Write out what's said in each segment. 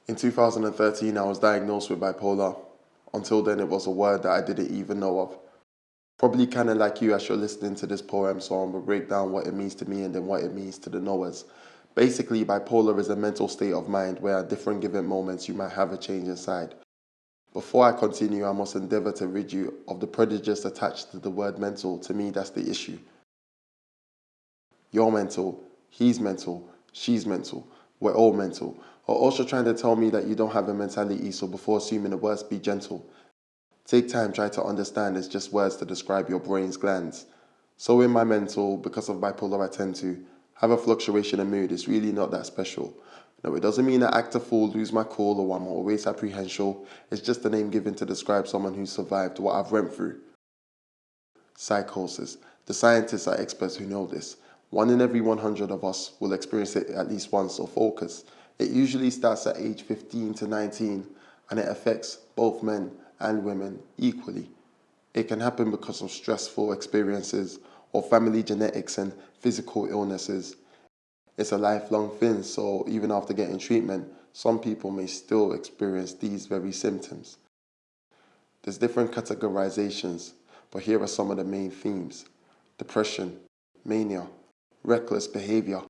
In 2013, I was diagnosed with bipolar. Until then, it was a word that I didn't even know of. Probably kind of like you as you're listening to this poem, so I'm going to break down what it means to me and then what it means to the knowers. Basically, bipolar is a mental state of mind where at different given moments you might have a change inside. Before I continue, I must endeavour to rid you of the prejudice attached to the word mental. To me, that's the issue. You're mental, he's mental, she's mental, we're all mental. Or also trying to tell me that you don't have a mentality, so before assuming the worst, be gentle. Take time, try to understand it's just words to describe your brain's glands. So in my mental, because of bipolar, I tend to have a fluctuation in mood. It's really not that special. No, it doesn't mean I act a fool, lose my cool, or I'm always apprehensive. It's just a name given to describe someone who survived what I've went through. Psychosis. The scientists are experts who know this. 1 in every 100 of us will experience it at least once or focus. It usually starts at age 15 to 19 and it affects both men and women equally. It can happen because of stressful experiences or family genetics and physical illnesses. It's a lifelong thing, so even after getting treatment, some people may still experience these very symptoms. There's different categorizations, but here are some of the main themes. Depression, mania, reckless behavior,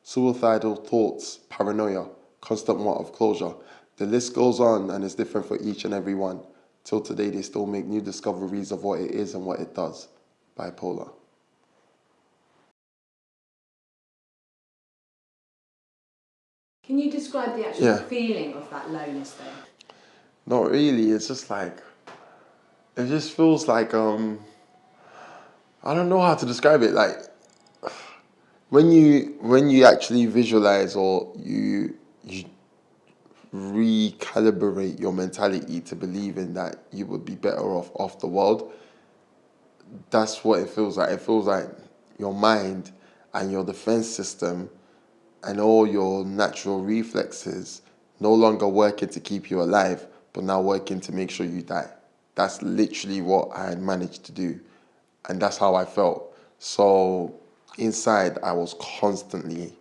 suicidal thoughts, paranoia, constant want of closure. The list goes on and is different for each and every one. Till today, they still make new discoveries of what it is and what it does. Bipolar. Can you describe the actual feeling of that lowness then? Not really, it's just like, it just feels like, I don't know how to describe it. Like, when you actually visualize or you recalibrate your mentality to believe in that you would be better off the world, that's what it feels like. It feels like your mind and your defense system and all your natural reflexes no longer working to keep you alive, but now working to make sure you die. That's literally what I had managed to do. And that's how I felt. So inside, I was constantly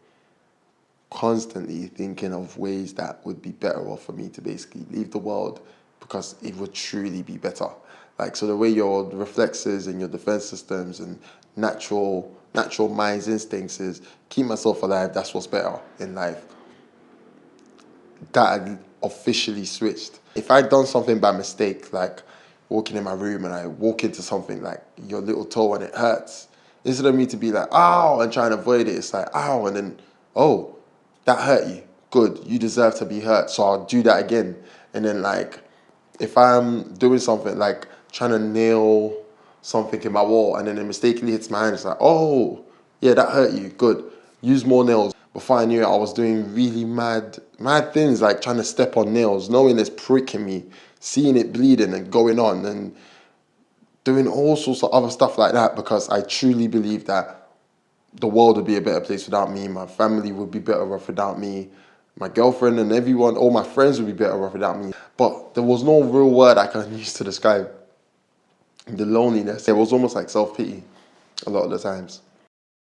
thinking of ways that would be better off for me to basically leave the world because it would truly be better. Like, so the way your reflexes and your defense systems and natural mind's instincts is keep myself alive, that's what's better in life. That had officially switched. If I'd done something by mistake, like walking in my room and I walk into something like your little toe and it hurts, instead of me to be like, ow, and try and avoid it, it's like, ow, and then, oh, that hurt you. Good, you deserve to be hurt, so I'll do that again. And then, like, if I'm doing something like trying to nail something in my wall and then it mistakenly hits my hand, it's like, oh, yeah, that hurt you. Good. Use more nails. Before I knew it, I was doing really mad things like trying to step on nails, knowing it's pricking me, seeing it bleeding and going on and doing all sorts of other stuff like that because I truly believe that the world would be a better place without me. My family would be better off without me. My girlfriend and everyone, all my friends would be better off without me. But there was no real word I can use to describe the loneliness. It was almost like self-pity a lot of the times.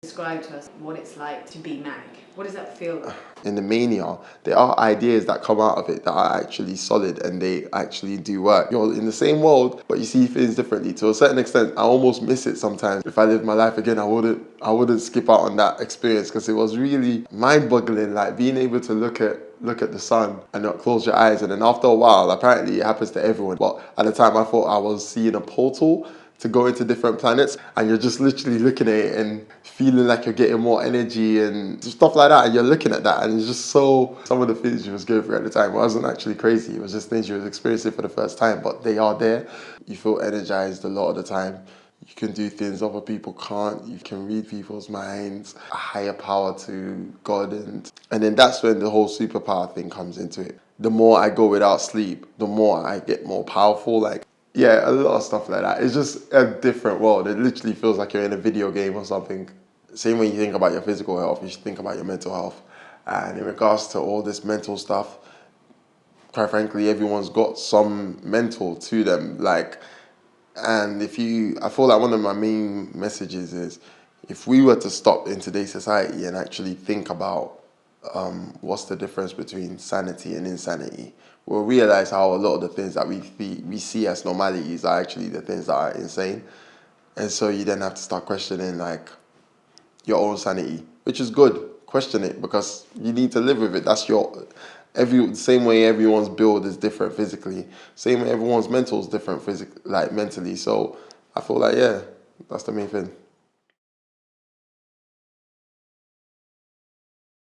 Describe to us what it's like to be manic. What does that feel like? In the mania, there are ideas that come out of it that are actually solid and they actually do work. You're in the same world, but you see things differently. To a certain extent, I almost miss it sometimes. If I lived my life again, I wouldn't skip out on that experience because it was really mind-boggling. Like being able to look at the sun and not close your eyes, and then after a while, apparently it happens to everyone. But at the time, I thought I was seeing a portal to go into different planets, and you're just literally looking at it and feeling like you're getting more energy and stuff like that, and you're looking at that and it's just so, some of the things you was going through at the time wasn't actually crazy, it was just things you was experiencing for the first time, but they are there. You feel energized a lot of the time. You can do things other people can't. You can read people's minds, a higher power to God, and then that's when the whole superpower thing comes into it. The more I go without sleep, the more I get more powerful. Like, yeah, a lot of stuff like that. It's just a different world. It literally feels like you're in a video game or something. Same when you think about your physical health, you should think about your mental health. And in regards to all this mental stuff, quite frankly, everyone's got some mental to them. Like, and I feel like one of my main messages is if we were to stop in today's society and actually think about what's the difference between sanity and insanity, we'll realize how a lot of the things that we see as normalities are actually the things that are insane. And so you then have to start questioning like your own sanity, which is good. Question it, because you need to live with it. That's your same way everyone's build is different physically. Same way everyone's mental is different mentally. So I feel like, yeah, that's the main thing.